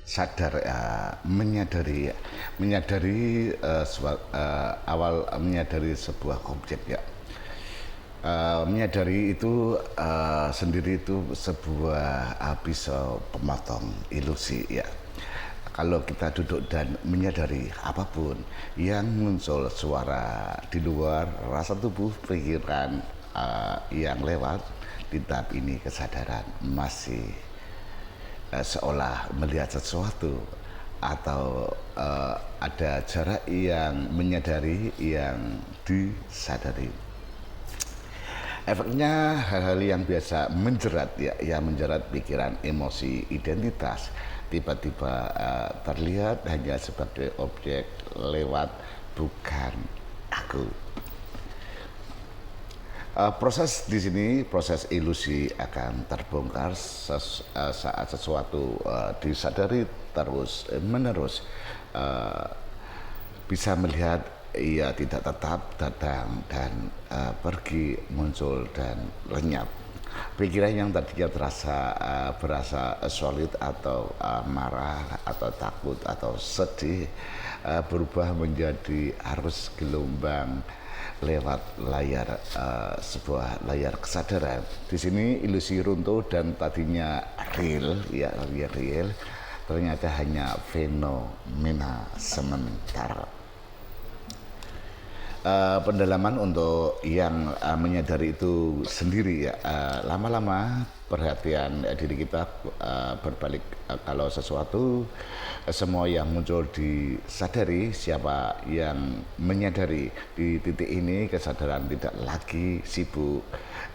sadar, menyadari awal menyadari sebuah objek ya. Menyadari itu sendiri itu sebuah pisau pemotong ilusi ya. Kalau kita duduk dan menyadari apapun yang muncul, suara di luar, rasa tubuh, pikiran yang lewat di tahap ini, kesadaran masih seolah melihat sesuatu atau ada jarak yang menyadari, yang disadari. Efeknya hal-hal yang biasa menjerat ya, yang menjerat pikiran, emosi, identitas tiba-tiba terlihat hanya sebagai objek lewat, bukan aku. Proses di sini, proses ilusi akan terbongkar saat sesuatu disadari terus menerus, bisa melihat ia tidak tetap, datang dan pergi, muncul dan lenyap. Pikiran yang tadinya berasa solid atau marah atau takut atau sedih berubah menjadi arus gelombang lewat layar, sebuah layar kesadaran. Di sini ilusi runtuh dan tadinya real ya, real ternyata hanya fenomena sementara. Pendalaman untuk yang menyadari itu sendiri ya, lama-lama perhatian diri kita berbalik, kalau sesuatu semua yang muncul disadari, siapa yang menyadari di titik ini kesadaran tidak lagi sibuk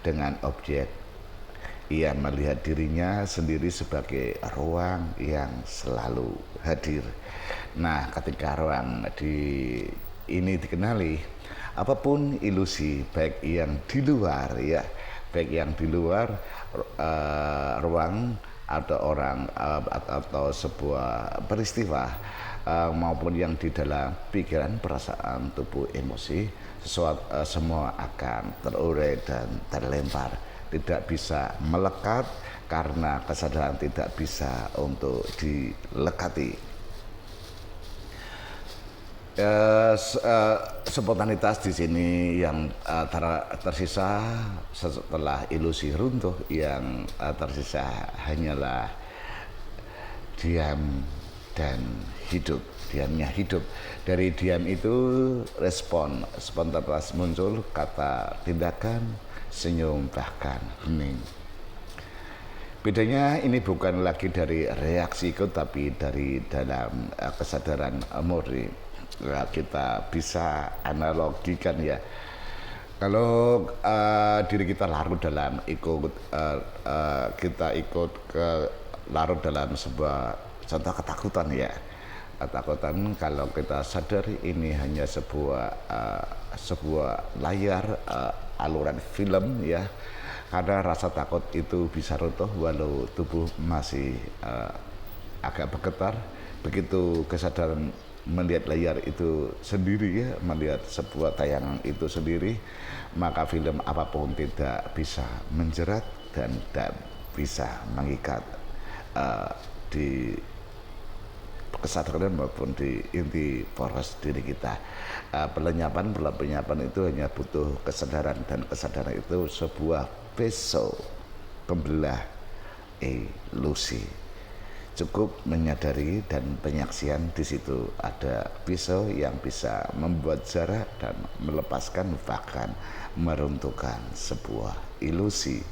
dengan objek. Ia melihat dirinya sendiri sebagai ruang yang selalu hadir. Nah, ketika ruang ini dikenali, apapun ilusi baik yang di luar ya, baik yang di luar ruang atau orang atau sebuah peristiwa maupun yang di dalam pikiran, perasaan, tubuh, emosi, semua akan terurai dan terlempar, tidak bisa melekat karena kesadaran tidak bisa untuk dilekati. Spontanitas di sini yang tersisa setelah ilusi runtuh, yang tersisa hanyalah diam dan hidup. Diamnya hidup. Dari diam itu respon, spontanitas muncul, kata, tindakan, senyum, bahkan hening. Bedanya ini bukan lagi dari reaksi ikut, tapi dari dalam kesadaran murni. Kita bisa analogikan ya, kalau diri kita larut dalam kita ikut ke larut dalam sebuah contoh ketakutan ya, ketakutan, kalau kita sadar ini hanya sebuah layar aluran film ya, karena rasa takut itu bisa runtuh walau tubuh masih agak bergetar. Begitu kesadaran melihat layar itu sendiri ya, melihat sebuah tayangan itu sendiri, maka film apapun tidak bisa menjerat dan tidak bisa mengikat di kesadaran maupun di inti poros diri kita. Penyenyapan itu hanya butuh kesadaran, dan kesadaran itu sebuah pisau pembelah ilusi. Cukup menyadari dan penyaksian, di situ ada pisau yang bisa membuat jarak dan melepaskan, bahkan meruntuhkan sebuah ilusi.